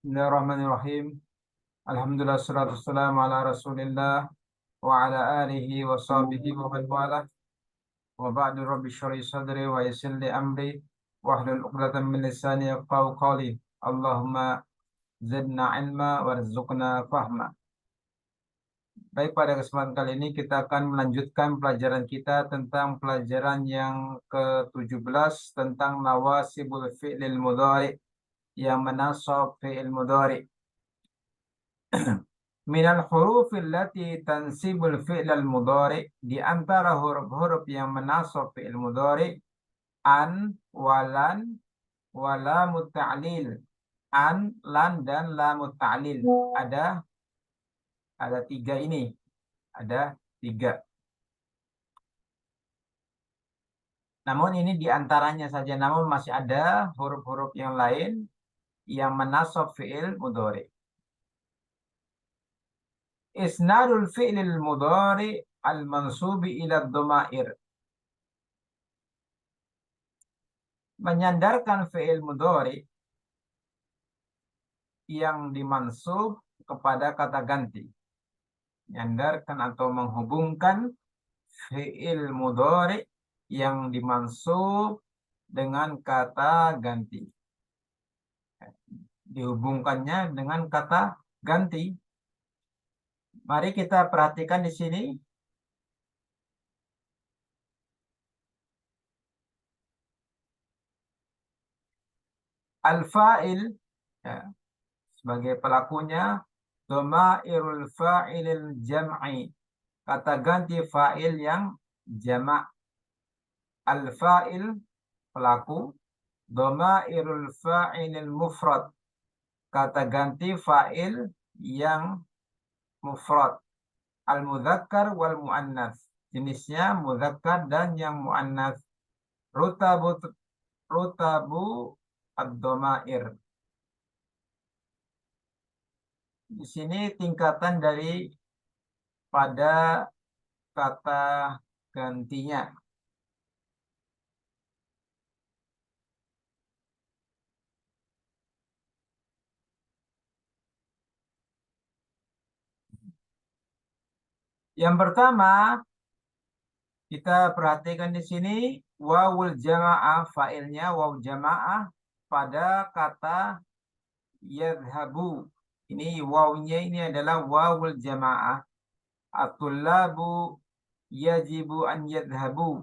Bismillahirrahmanirrahim. Alhamdulillah salatu wassalamu ala Rasulillah wa ala alihi wa sahbihi wa man walah. Wa ba'du rabbi shrah li sadri wa yassir li amri wa hlul 'uqdatam min lisani yafqahu qawli. Allahumma zidna ilma warzuqna fahma. Baik, pada kesempatan kali ini kita akan melanjutkan pelajaran kita tentang pelajaran yang ke-17 tentang nawasibul fi'lil mudhari, yang menasab fi'il mudhari. Minal hurufil lati tansibul fi'lal mudhari, di antara huruf-huruf yang menasab fi'il mudhari, an, walan, walamut ta'lil. An, lan, dan lamut ta'lil. Ada tiga ini. Ada tiga. Namun ini di antaranya saja. Namun masih ada huruf-huruf yang lain yang menasab fi'il mudhari. Isnadul fi'lil mudhari al-mansubi ila dhamair. Menyandarkan fi'il mudhari yang dimansub kepada kata ganti. Menyandarkan atau menghubungkan fi'il mudhari yang dimansub dengan kata ganti. Dihubungkannya dengan kata ganti. Mari kita perhatikan di sini. Al-fa'il, ya, sebagai pelakunya, dhamairul fa'ilil jam'i, kata ganti fa'il yang jamak. Al-fa'il, pelaku. Dhamairul fa'ilil mufrad, kata ganti fa'il yang mufrad. Al-mudzakkar wal mu'annas, jenisnya mudzakkar dan yang mu'annas. Rutabu ad-dhamair. Di sini tingkatan dari pada kata gantinya. Yang pertama, kita perhatikan di sini wawul jamaah, fa'ilnya waw jamaah pada kata yadhabu. Ini wawnya ini adalah wawul jamaah. At-tullabu yajibu an yadhabu.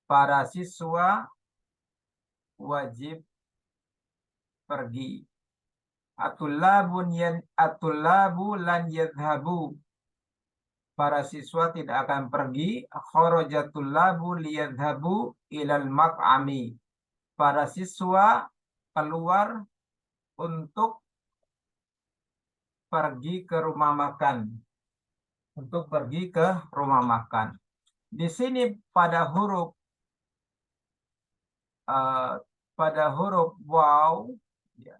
Para siswa wajib pergi. At-tullabu lan yadhabu. Para siswa tidak akan pergi. Kharajatul labu liyadhabu ilal mat'ami. Para siswa keluar untuk pergi ke rumah makan. Untuk pergi ke rumah makan. Di sini pada huruf waw, ya.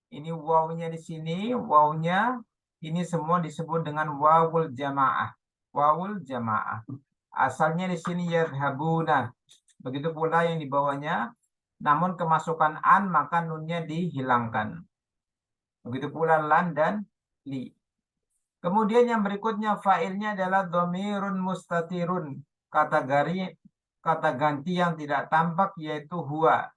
Ini wawnya di sini, wawnya ini semua disebut dengan wawul jamaah. Wawul jamaah. Asalnya di sini yadhabuna. Begitu pula yang di bawahnya. Namun kemasukan an maka nunnya dihilangkan. Begitu pula lan dan li. Kemudian yang berikutnya fa'ilnya adalah dhamirun mustatirun. Kata ganti yang tidak tampak yaitu huwa.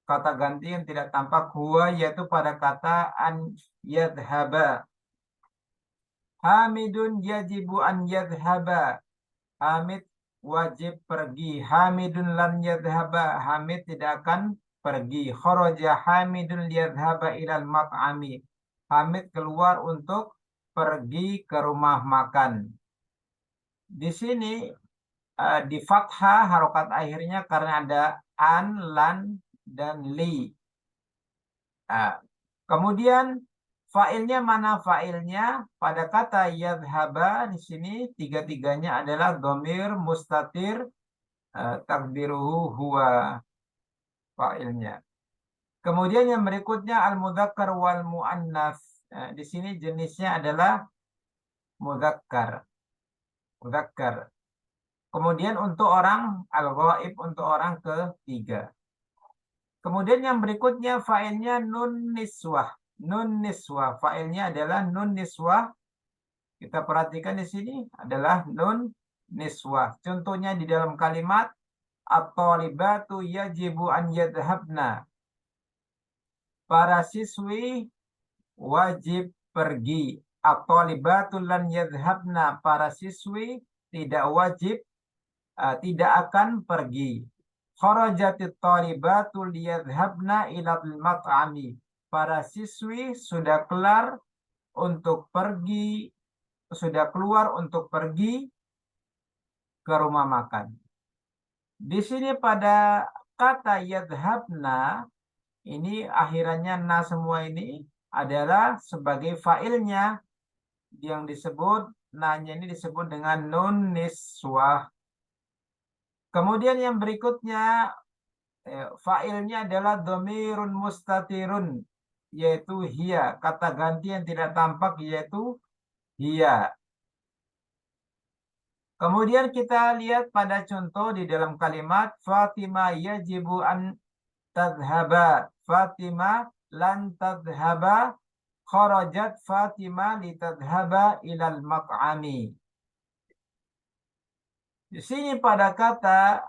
Kata ganti yang tidak tampak huwa yaitu pada kata an yadhaba. Hamidun yajibu an yadhaba. Hamid wajib pergi. Hamidun lan yadhaba. Hamid tidak akan pergi. Kharaja Hamidun yadhaba ilal mat'ami. Hamid keluar untuk pergi ke rumah makan. Di sini di fathah harokat akhirnya karena ada an, lan, dan li. Kemudian fa'ilnya mana fa'ilnya? Pada kata yadhaba di sini tiga-tiganya adalah dhamir mustatir, takdiruhu huwa fa'ilnya. Kemudian yang berikutnya al-mudzakkar wal mu'annas. Di sini jenisnya adalah mudzakkar. Mudzakkar. Kemudian untuk orang al-ghaib, untuk orang ketiga. Kemudian yang berikutnya fa'ilnya nun niswah. Nun niswah. Fa'ilnya adalah nun niswah. Kita perhatikan di sini adalah nun niswah. Contohnya di dalam kalimat at-talibatu yajibu an yadhhabna. Para siswi wajib pergi. At-talibatu lan yadhhabna. Para siswi tidak wajib, tidak akan pergi. Kharajatit talibatu liyadhhabna ilal mat'ami. Para siswi sudah keluar untuk pergi ke rumah makan. Di sini pada kata yadhhabna ini akhirannya na semua ini adalah sebagai fa'ilnya yang disebut nanya ini disebut dengan nun niswah. Kemudian yang berikutnya fa'ilnya adalah dhamirun mustatirun yaitu hiya. Kata ganti yang tidak tampak yaitu hiya. Kemudian kita lihat pada contoh di dalam kalimat Fatimah yajibu an tadhhaba. Fatimah lan tadhhaba. Kharajat Fatimah litadhhaba ilal mat'ami. Di sini pada kata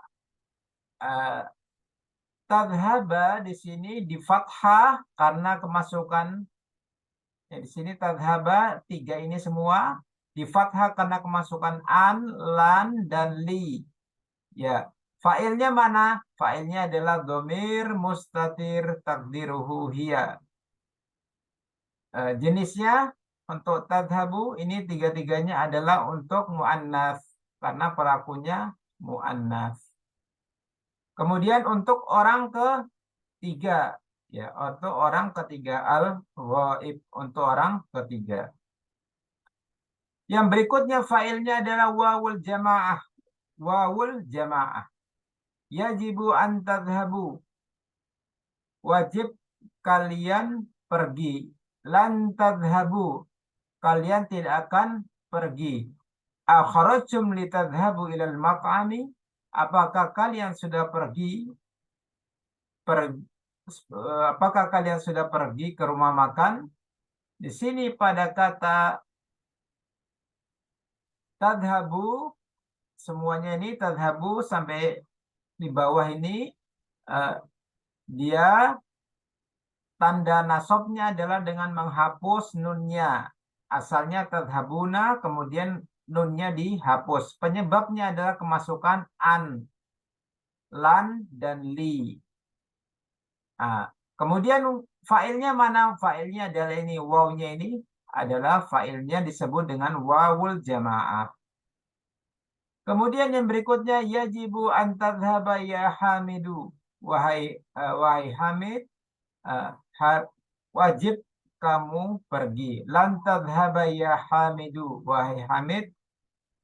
tadhhaba di sini di fathah karena kemasukan. Di sini tadhhaba 3 ini semua di fathah karena kemasukan an, lan, dan li. Ya, fa'ilnya mana? Fa'ilnya adalah dhamir mustatir takdiruhu hiya. Jenisnya untuk tadhabu ini 3-3-nya adalah untuk mu'annas karena pelakunya mu'annas. Kemudian untuk orang ketiga, ya, untuk orang ketiga al-ghaib, untuk orang ketiga. Yang berikutnya fa'ilnya adalah wawul jamaah. Wawul jamaah. Yajibu an tadhabu. Wajib kalian pergi. Lan tadhabu. Kalian tidak akan pergi. Akharajtum litadhabu ilal mat'ami. Apakah kalian sudah pergi? Apakah kalian sudah pergi ke rumah makan? Di sini pada kata tadhabu, semuanya ini tadhabu sampai di bawah ini dia tanda nasabnya adalah dengan menghapus nunnya. Asalnya tadhabuna, kemudian nunnya dihapus. Penyebabnya adalah kemasukan an, lan, dan li. Kemudian fa'ilnya mana? Fa'ilnya adalah ini, wawnya ini adalah fa'ilnya disebut dengan wawul jamaah. Kemudian yang berikutnya yajibu an tadhhaba ya hamidu. Wahai Hamid, wajib kamu pergi. Lan tadhhaba ya hamidu. Wahai Hamid,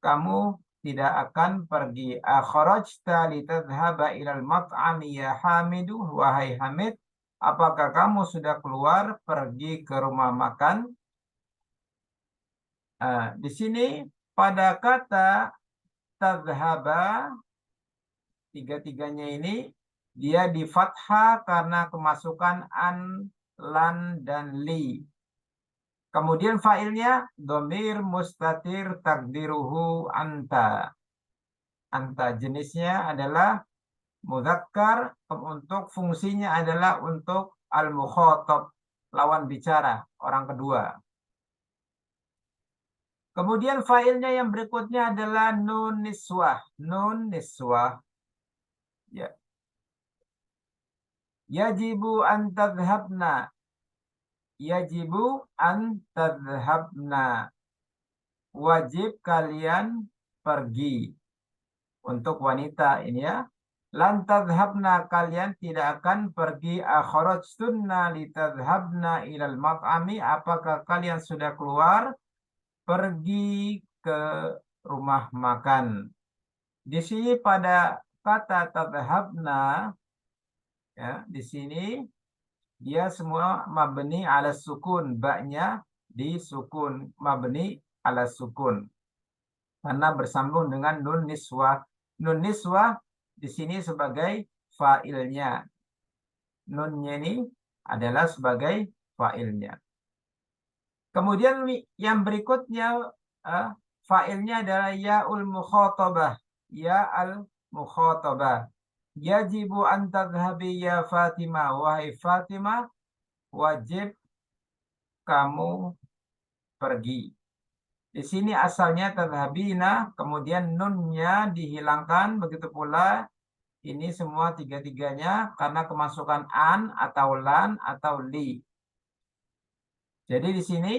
kamu tidak akan pergi. Akharajta litadhhaba ilal mat'ami ya hamidu. Wahai Hamid, apakah kamu sudah keluar pergi ke rumah makan? Di sini pada kata tadhhaba 3-3-nya ini dia di fathah karena kemasukan an, lan, dan li. Kemudian fa'ilnya dhamir mustatir takdiruhu anta. Anta jenisnya adalah mudzakkar, untuk fungsinya adalah untuk al-mukhatab, lawan bicara, orang kedua. Kemudian fa'ilnya yang berikutnya adalah nun niswah. Nun niswah. Ya. Yajibu an tadhhabna. Yajibu an tadhhabna. Wajib kalian pergi. Untuk wanita ini ya. Lan tadhhabna, kalian tidak akan pergi. Akharajtunna litadhhabna ilal mat'ami. Apakah kalian sudah keluar pergi ke rumah makan? Di sini pada kata tadhhabna, ya, di sini dia semua mabni ala sukun, baknya disukun, mabni ala sukun karena bersambung dengan nun niswah. Nun niswah di sini sebagai fa'ilnya. nunnya ini adalah sebagai fa'ilnya. Kemudian yang berikutnya fa'ilnya adalah ya'ul mukhatabah. Ya'al mukhatabah. Yajibu an tadhhabi ya Fatimah. Wahai Fatimah, wajib kamu pergi. Di sini asalnya tadhhabina, kemudian nunnya dihilangkan, begitu pula ini semua tiga-tiganya karena kemasukan an atau lan atau li. Jadi di sini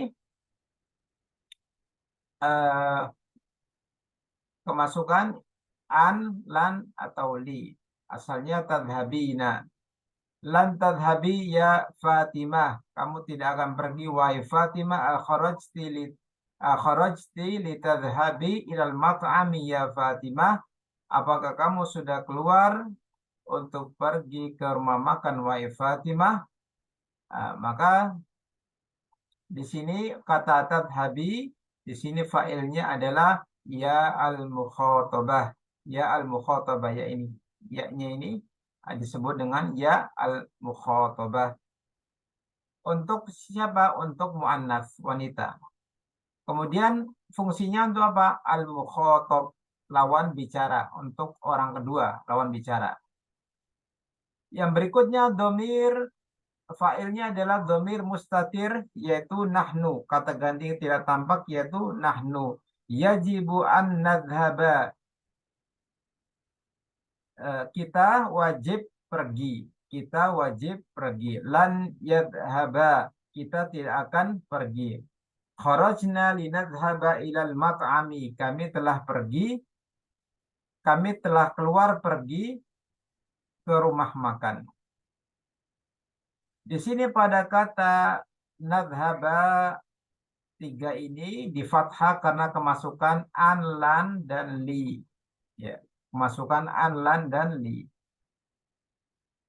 kemasukan an, lan atau li. Asalnya tadhhabina. Lan tadhhabi ya Fatimah. Kamu tidak akan pergi wahai Fatimah. Kharajti li tadhhabi ilal mat'ami ya Fatimah. Apakah kamu sudah keluar untuk pergi ke rumah makan wahai Fatimah? Maka di sini kata tadhhabi, di sini fa'ilnya adalah ya al-mukhatabah. Ya al-mukhatabah, ya ini. Ya-nya ini disebut dengan ya al-mukhatabah. Untuk siapa? Untuk mu'annas, wanita. Kemudian fungsinya untuk apa? Al-mukhatab, lawan bicara. Untuk orang kedua, lawan bicara. Yang berikutnya domir, fa'ilnya adalah domir mustatir, yaitu nahnu. Kata ganti tidak tampak, yaitu nahnu. Yajibu an nadhaba. Kita wajib pergi. Kita wajib pergi. Lan yadhaba. Kita tidak akan pergi. Kharajna linadhaba ilal mat'ami. Kami telah pergi. Kami telah keluar pergi ke rumah makan. Di sini pada kata nadhaba 3 ini di fathah karena kemasukan an, lan, dan li. Ya, kemasukan an, lan, dan li.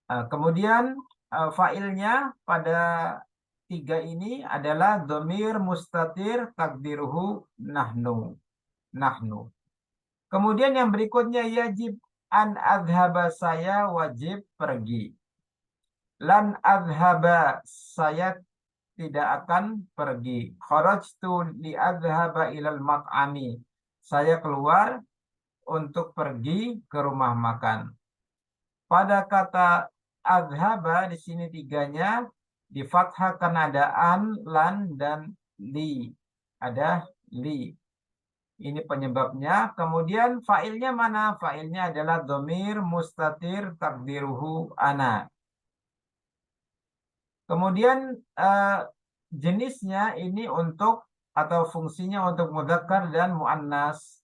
Kemudian fa'ilnya pada 3 ini adalah domir mustatir takdiruhu nahnu. Nahnu. Kemudian yang berikutnya yajib an adhaba, saya wajib pergi. Lan adhaba, saya tidak akan pergi. Kharajtu li adhaba ilal mat'ami. Saya keluar untuk pergi ke rumah makan. Pada kata adhaba di sini 3-nya di fathah karena ada an, lan, dan li. Ada li. Ini penyebabnya. Kemudian fa'ilnya mana? Fa'ilnya adalah domir mustatir takdiruhu ana. Kemudian jenisnya ini untuk atau fungsinya untuk mudzakkar dan muannas.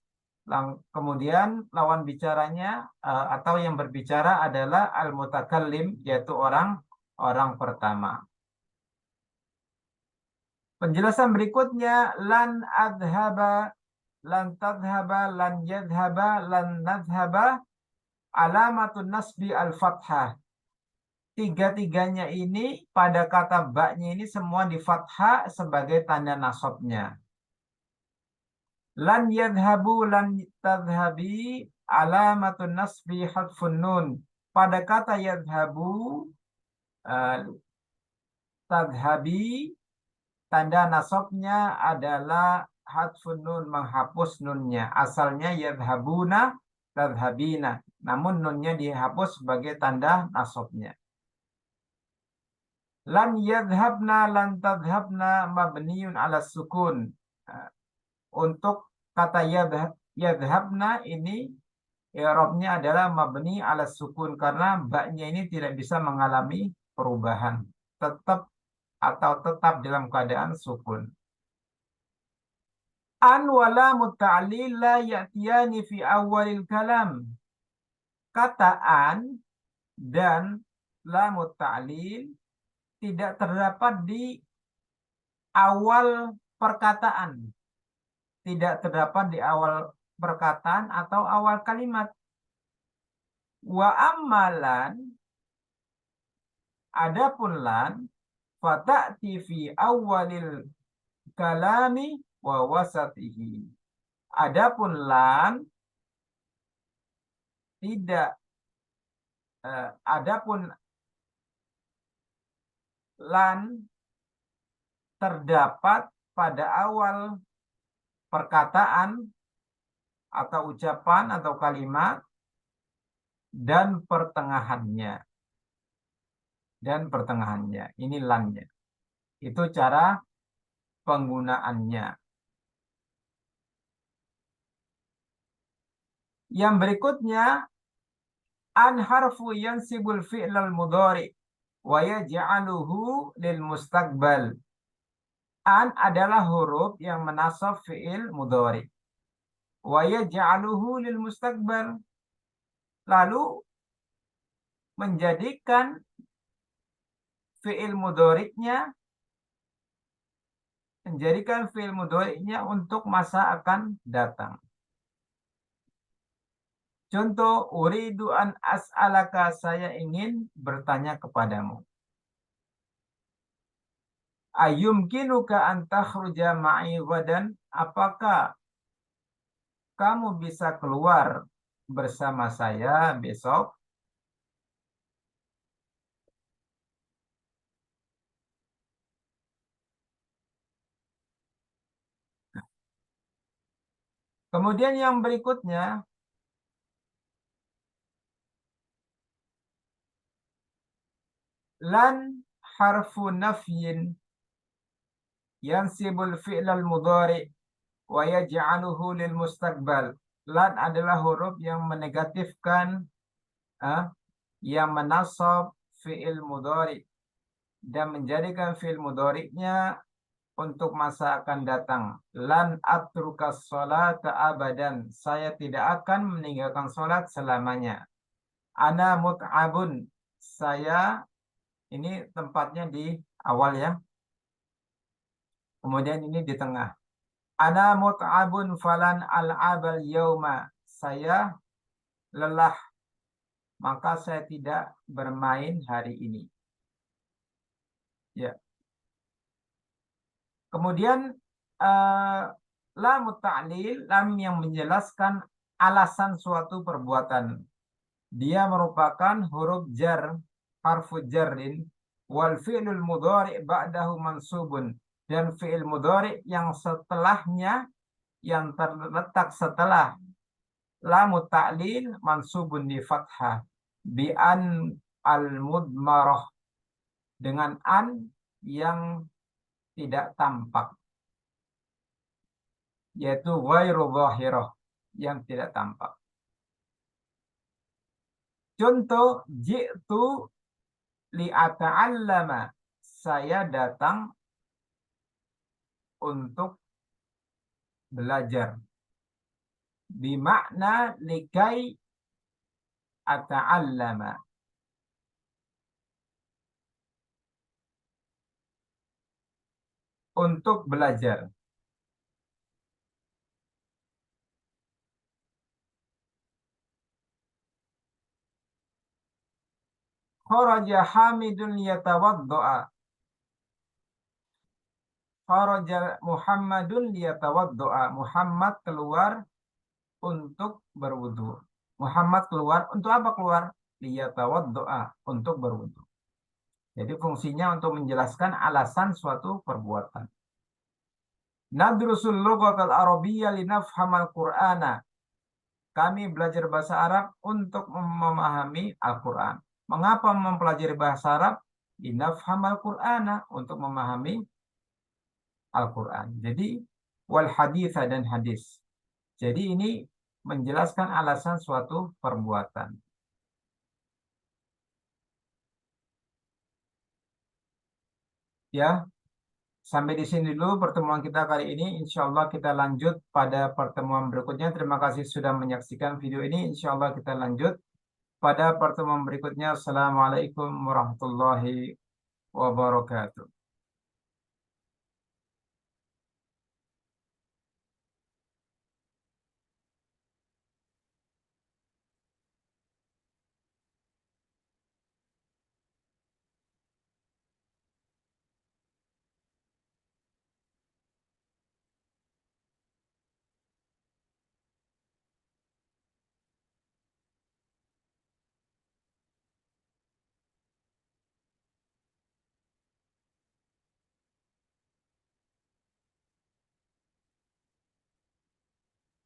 Kemudian lawan bicaranya atau yang berbicara adalah al-mutakallim, yaitu orang pertama. Penjelasan berikutnya lan adhaba, lan tadhaba, lan yadhaba, lan nadhaba, alamatun nasbi al-fathah. Tiga-tiganya ini pada kata baknya ini semua di fathah sebagai tanda nasabnya. Lan yadhabu, lan tadhabi, alamatun nasbi hadfun nun. Pada kata yadhabu, tadhabi, tanda nasabnya adalah hadfun nun, menghapus nunnya. Asalnya yadhabuna, tadhabina. Namun nunnya dihapus sebagai tanda nasabnya. Lan yadhabna, lan tadhabna mabniun ala sukun. Untuk kata yadhabna ini i'rabnya adalah mabni ala sukun karena baknya ini tidak bisa mengalami perubahan. Tetap dalam keadaan sukun. An wala muta'lil la ya'tiyani fi awalil kalam. Kata an dan la muta'lil tidak terdapat di awal perkataan. Tidak terdapat di awal perkataan atau awal kalimat. Wa ammalan, adapun lan, fata'ti fi awalil kalami wa wasatihi. Adapun lan tidak adapun lan terdapat pada awal perkataan atau ucapan atau kalimat dan pertengahannya. Ini lannya. Itu cara penggunaannya. Yang berikutnya, an harfu yansibul fi'lal mudhari wa yaj'aluhu lil mustaqbal. An adalah huruf yang menasab fi'il mudhari. Wa yaj'aluhu lil mustaqbal. Lalu menjadikan fi'il mudhari'nya untuk masa akan datang. Contoh, uridu an as'alaka, saya ingin bertanya kepadamu. Ayumkinuka an takhruja ma'i ghadan, apakah kamu bisa keluar bersama saya besok? Kemudian yang berikutnya, lan harfu nafyin yansibul fi'lal mudhari wa yaj'aluhu lil mustaqbal. Lan adalah huruf yang menegatifkan, yang menasab fi'il mudhari dan menjadikan fi'il mudhari'nya untuk masa akan datang. Lan atrukas sholata abadan, saya tidak akan meninggalkan sholat selamanya. Ana mut'abun, saya, ini tempatnya di awal ya. Kemudian ini di tengah. Ana mut'abun falan al'abal yauma, saya lelah, maka saya tidak bermain hari ini. Ya. Kemudian lam ta'lil, lam yang menjelaskan alasan suatu perbuatan. Dia merupakan huruf jar, harfu jarrin, wal fi'lul mudhari' ba'dahu mansubun, dan fi'il mudhari' yang setelahnya, yang terletak setelah lam ta'lil mansubun di fathah bi an al-mudmarah, dengan an yang tidak tampak, yaitu ghairu zahirah, yang tidak tampak. Contoh, ji'tu li'ata'allama, saya datang untuk belajar. Bimakna likai ata'allama, untuk belajar. Kharaja Hamidun yatawaddo'a, kharaja Muhammadun yatawaddo'a, Muhammad keluar untuk berwudu. Muhammad keluar untuk apa keluar? Liyatawaddo'a, untuk berwudu. Jadi fungsinya untuk menjelaskan alasan suatu perbuatan. Nadrusul lughatal arabiyyah linafhamal Qur'ana, kami belajar bahasa Arab untuk memahami Al-Quran. Mengapa mempelajari bahasa Arab? Linafhamal Qur'ana, untuk memahami Al-Quran. Jadi wal haditha, dan hadis. Jadi ini menjelaskan alasan suatu perbuatan. Ya, sampai di sini dulu pertemuan kita kali ini. Insya Allah kita lanjut pada pertemuan berikutnya. Terima kasih sudah menyaksikan video ini. Insya Allah kita lanjut pada pertemuan berikutnya. Assalamualaikum warahmatullahi wabarakatuh.